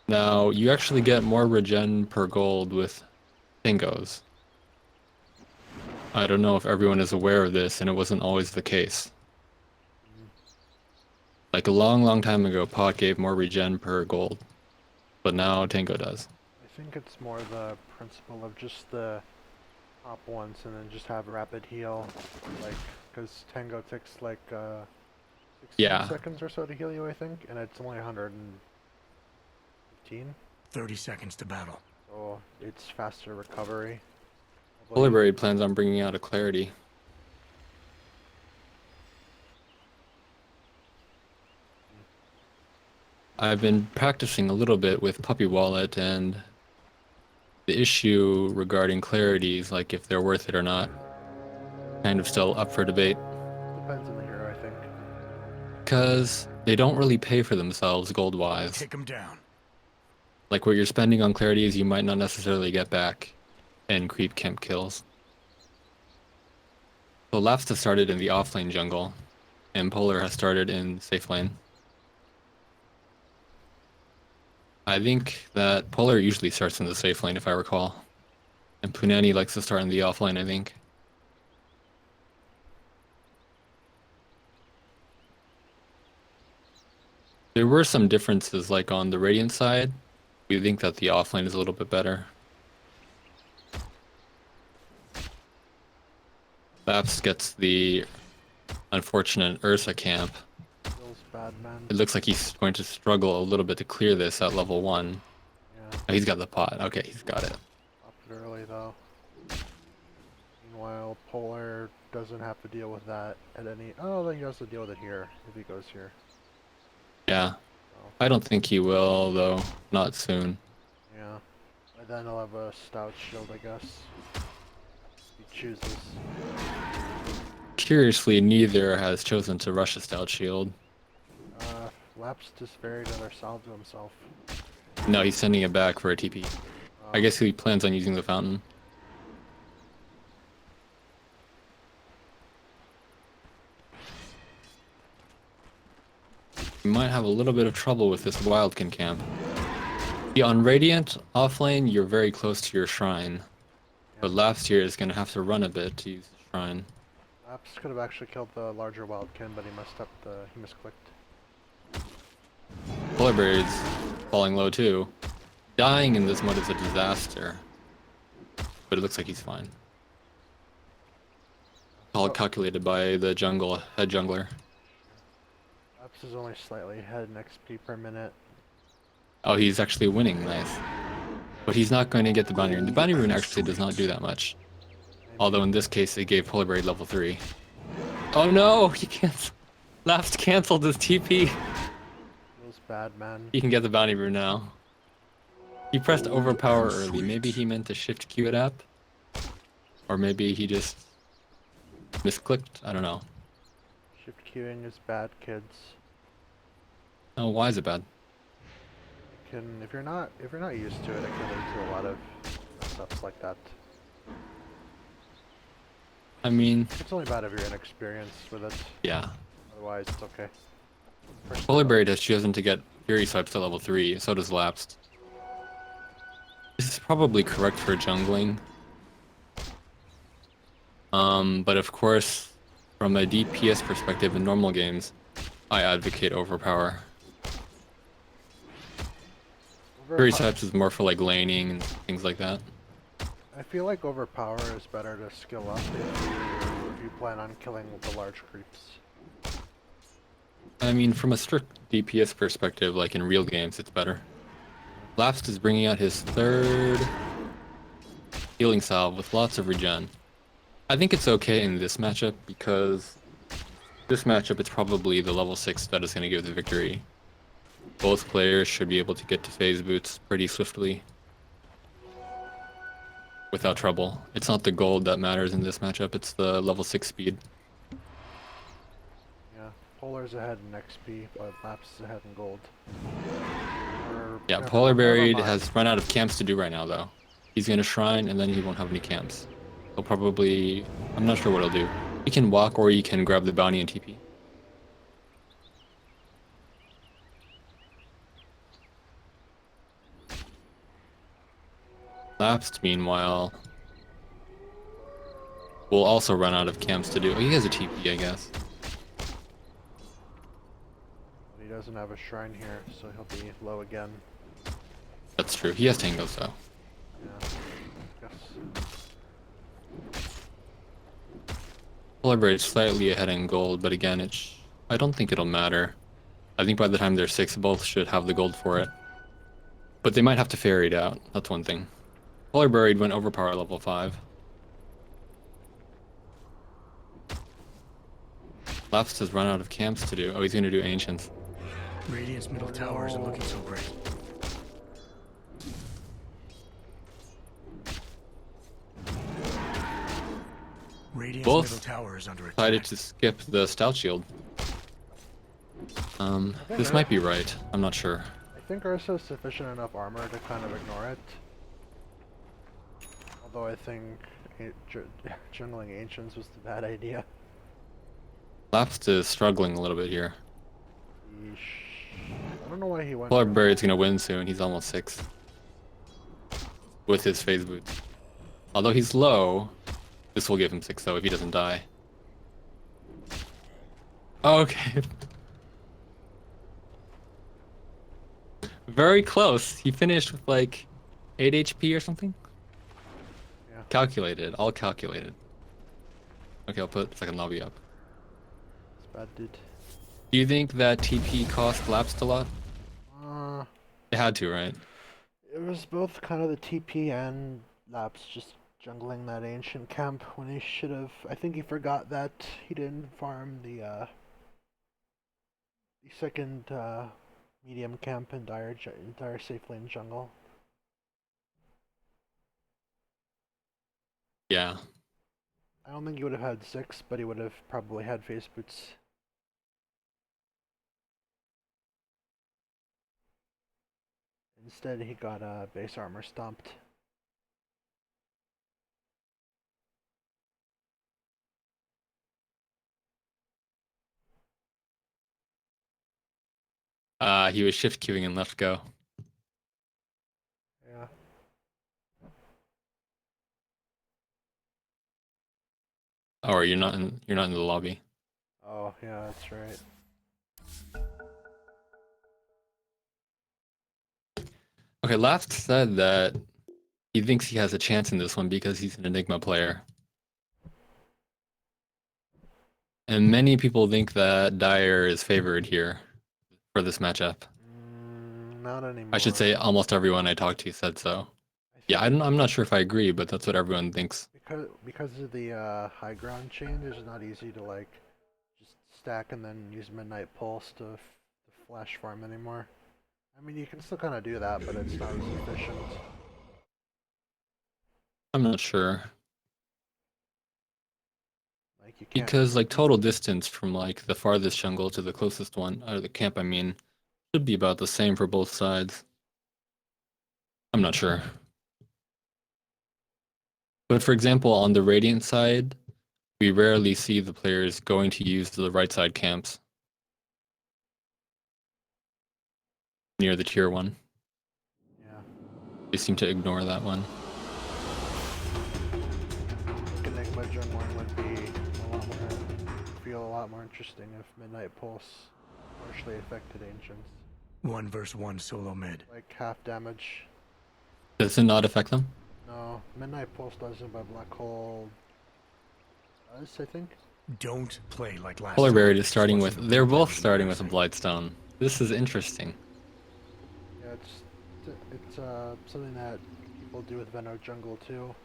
Now, you actually get more regen per gold with Tangos. I don't know if everyone is aware of this, and it wasn't always the case. Like a long, long time ago, Pot gave more regen per gold, but now Tango does. I think it's more the principle of just the top ones and then just have rapid heal. Like, because Tango takes like 16 Yeah, seconds or so to heal you, I think, and it's only 115. 30 seconds to battle. So it's faster recovery. Although you, Polar plans on bringing out a Clarity. I've been practicing a little bit with Puppy Wallet, and the issue regarding clarities, like if they're worth it or not, kind of still up for debate. depends on the hero, I think. Because they don't really pay for themselves gold-wise. Take him down. Like what you're spending on clarities, you might not necessarily get back in creep camp kills. So Lapsta started in the offlane jungle, and Polar has started in safe lane. I think that Polar usually starts in the safe lane, if I recall. And Punani likes to start in the offlane, I think. There were some differences, like on the Radiant side. We think that the offlane is a little bit better. Laps gets the unfortunate Ursa camp. Feels bad, man. It looks like he's going to struggle a little bit to clear this at level 1. Yeah, Oh, he's got the pot. Okay, he's got it. popped it early though. Meanwhile, Polar doesn't have to deal with that at any. Oh, then he has to deal with it here if he goes here. Yeah. So, I don't think he will, though. Not soon. yeah. And then he'll have a stout shield, I guess. He chooses. Curiously, neither has chosen to rush a stout shield. Laps just buried another salve to himself. No, he's sending it back for a TP. I guess he plans on using the fountain. You might have a little bit of trouble with this Wildkin camp. Yeah, on Radiant, offlane, you're very close to your shrine. But last year is going to have to run a bit to use the shrine. Laps could have actually killed the larger wildkin, but he messed up he misclicked. Polarberry's falling low too. Dying in this mode is a disaster. But it looks like he's fine. All calculated by the head jungler. Laps is only slightly ahead in XP per minute. Oh, he's actually winning, nice. But he's not going to get the bounty rune. The bounty rune actually does not do that much. Although in this case, it gave Polarberry level 3. Oh no, he can't. Laps canceled his TP. Feels bad, man. He can get the bounty rune now. He pressed overpower early. Maybe he meant to shift Q it up. Or maybe he just misclicked. I don't know. Shift queuing is bad, kids. Oh, why is it bad? If you're not used to it, it can lead to a lot of stuff like that. I mean, It's only bad if you're inexperienced with it. yeah. Otherwise, it's okay. Polarberry has chosen to get Fury Swipes to level 3, so does Lapsed. This is probably correct for jungling. But of course, from a DPS perspective in normal games, I advocate overpower. Fury Swipes is more for like laning and things like that. I feel like overpower is better to skill up if you plan on killing the large creeps. I mean, from a strict DPS perspective, like in real games, it's better. Lapsed is bringing out his 3rd healing salve with lots of regen. I think it's okay in this matchup because this matchup it's probably the level 6 that is going to give the victory. Both players should be able to get to phase boots pretty swiftly without trouble. It's not the gold that matters in this matchup, it's the level 6 speed. Yeah, Polar's ahead in XP, but Laps is ahead in gold. Yeah, Polarberry has run out of camps to do right now though. He's going to shrine and then he won't have any camps. He'll probably... I'm not sure what he'll do. He can walk or he can grab the bounty and TP. Lapsed, meanwhile, will also run out of camps to do. Oh, he has a TP, I guess. But he doesn't have a shrine here, so he'll be low again. That's true. He has tangos, though. Yeah. Guess. Polar Bear's slightly ahead in gold, but again, I don't think it'll matter. I think by the time they're 6, both should have the gold for it. But they might have to ferry it out. That's one thing. Polar Buried went overpower level 5. Lapsed has run out of camps to do. Oh, he's gonna do Ancients. Radiant's middle tower isn't looking so great. Radiant's Both middle tower is under attack. decided to skip the Stout Shield. This might be right. I'm not sure. I think Ursa has sufficient enough armor to kind of ignore it. Although I think jungling Ancients was the bad idea. Lapsed is struggling a little bit here. I don't know why he went. Polar Buried's gonna win soon. He's almost 6. With his phase boots. Although he's low, this will give him 6 though if he doesn't die. Okay. Very close. He finished with like 8 HP or something? Yeah. Calculated. All calculated. Okay, I'll put second lobby up. It's bad, dude. Do you think that TP cost Lapsed a lot? It had to, right? It was both kind of the TP and Laps just jungling that ancient camp when he should have. I think he forgot that he didn't farm the second medium camp in dire safe lane jungle. Yeah. I don't think he would have had 6, but he would have probably had face boots. Instead, he got base armor stomped. He was shift queuing and left go. Yeah. Oh, or you're not in the lobby. Oh, yeah, that's right. Okay, Lapsed said that he thinks he has a chance in this one because he's an Enigma player. And many people think that Dire is favored here for this matchup. Not anymore. I should say almost everyone I talked to said so. Yeah, I'm not sure if I agree, but that's what everyone thinks. Because of the high ground change, it's not easy to like just stack and then use Midnight Pulse to flash farm anymore. I mean, you can still kind of do that, but it's not as efficient. I'm not sure. Like you can't. Because like total distance from like the farthest jungle to the closest one, or the camp I mean, should be about the same for both sides. I'm not sure. But for example, on the Radiant side, we rarely see the players going to use the right side camps near the tier 1. Yeah. They seem to ignore that one. Enigma jungling would be feel a lot more interesting if Midnight Pulse partially affected Ancients. 1 versus 1 solo mid. Like half damage. Does it not affect them? No, Midnight Pulse doesn't, but Black Hole does, I think. Don't play like last Polar time. Buried is starting with, they're both starting with a Blightstone. This is interesting. Yeah, it's something that people do with Veno Jungle too.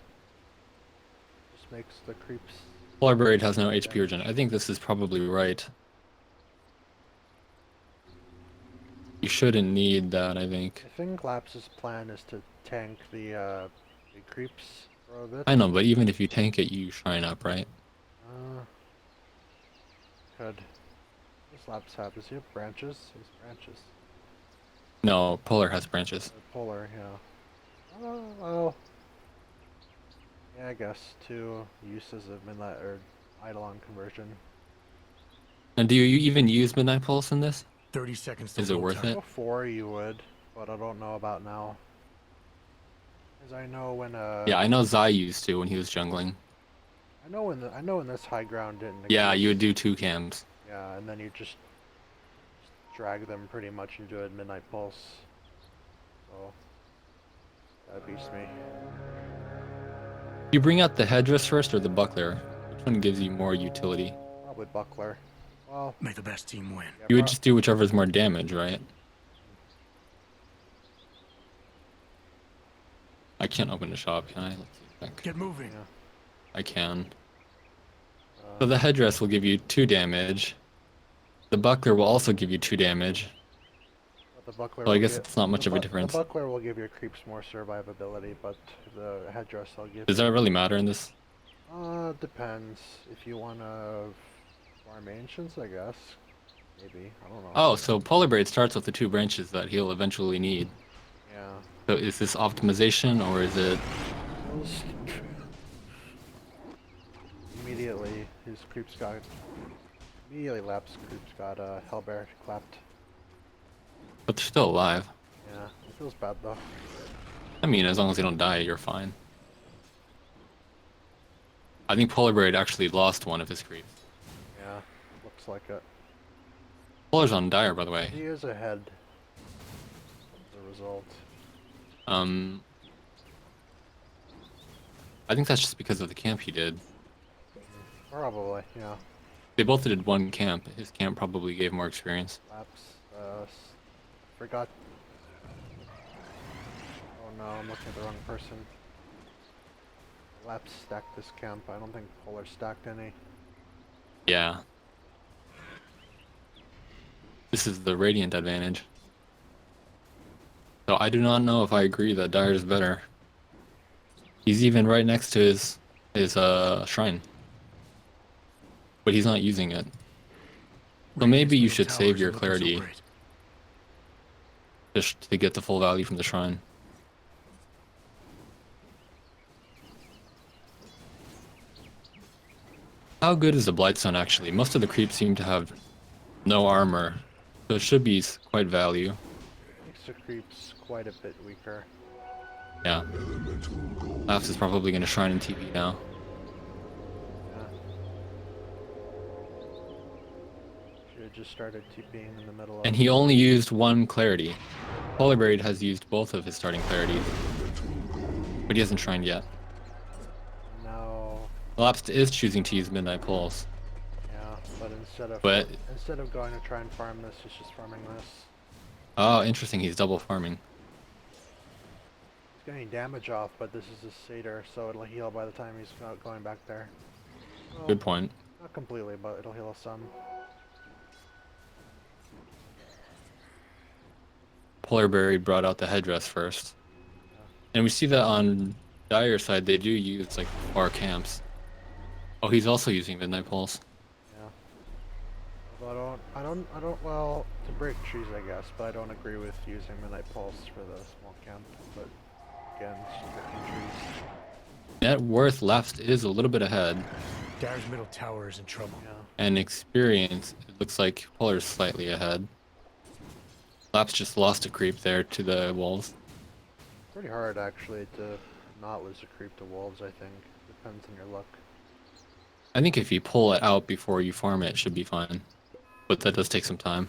Just makes the creeps. Polar Buried has no HP regen. I think this is probably right. You shouldn't need that, I think. I think Laps's plan is to tank the creeps for a bit. I know, but even if you tank it, you shrine up, right? Could. This Laps have? Does he have branches? He has branches. No, Polar has branches. Polar, yeah. Oh, well. Yeah, I guess 2 uses of Midnight or Eidolon conversion. And do you even use Midnight Pulse in this? 30 seconds to Is it load worth time. it? Before you would, but I don't know about now. Because I know when Yeah, I know Zai used to when he was jungling. I know when this high ground didn't Yeah, exist. you would do 2 camps. Yeah, and then you just drag them pretty much into a midnight pulse. So that beats me. You bring out the headdress first or the buckler? Which one gives you more utility? Probably buckler. Well, May the best team win. yeah, You would just do whichever's more damage, right? I can't open the shop, can I? Let's see if I can. Get moving. yeah. I can. So the headdress will give you 2 damage. The buckler will also give you 2 damage. But the buckler So I will guess give, it's not much the of a bu- difference. The buckler will give your creeps more survivability, but the headdress will give. Does that really matter in this? Depends. If you wanna farm ancients, I guess. Maybe. I don't know. Oh, so Polar Braid starts with the 2 branches that he'll eventually need. Yeah. So is this optimization or is it... Immediately, his creeps got. Immediately, Lap's creeps got Hellbear clapped. But they're still alive. Yeah, it feels bad though. I mean, as long as they don't die, you're fine. I think Polar Braid actually lost one of his creeps. Yeah, looks like it. Polar's on Dire, by the way. He is ahead. As a result. I think that's just because of the camp he did. Probably, yeah. They both did 1 camp. His camp probably gave more experience. Laps. Forgot. Oh no, I'm looking at the wrong person. Laps stacked this camp. I don't think Polar stacked any. Yeah. This is the Radiant advantage. So I do not know if I agree that Dire is better. He's even right next to his shrine. But he's not using it. So maybe you should save your clarity just to get the full value from the shrine. How good is the Blightstone actually? Most of the creeps seem to have no armor, so it should be quite value. Makes the creeps quite a bit weaker. Yeah. Laps is probably going to shrine in TV now. Yeah. Should have just started TPing in the middle of. And he only used 1 clarity. Polar Braid has used both of his starting clarities. But he hasn't shrined yet. No. Laps is choosing to use Midnight Pulse. Yeah, but instead of going to try and farm this, he's just farming this. Oh, interesting, he's double farming. He's getting damage off, but this is a satyr, so it'll heal by the time he's not going back there. Well, Good point. not completely, but it'll heal some. Polar Braid brought out the headdress first. And we see that on Dire side, they do use like far camps. Oh, he's also using Midnight Pulse. Yeah. Although well, to break trees I guess, but I don't agree with using Midnight Pulse for the small camp, but again, it's just breaking trees. Net worth left is a little bit ahead. Dire's middle tower is in trouble. Yeah. And experience, it looks like Polar's slightly ahead. Laps just lost a creep there to the wolves. Pretty hard actually to not lose a creep to wolves, I think. Depends on your luck. I think if you pull it out before you farm it, it should be fine. But that does take some time.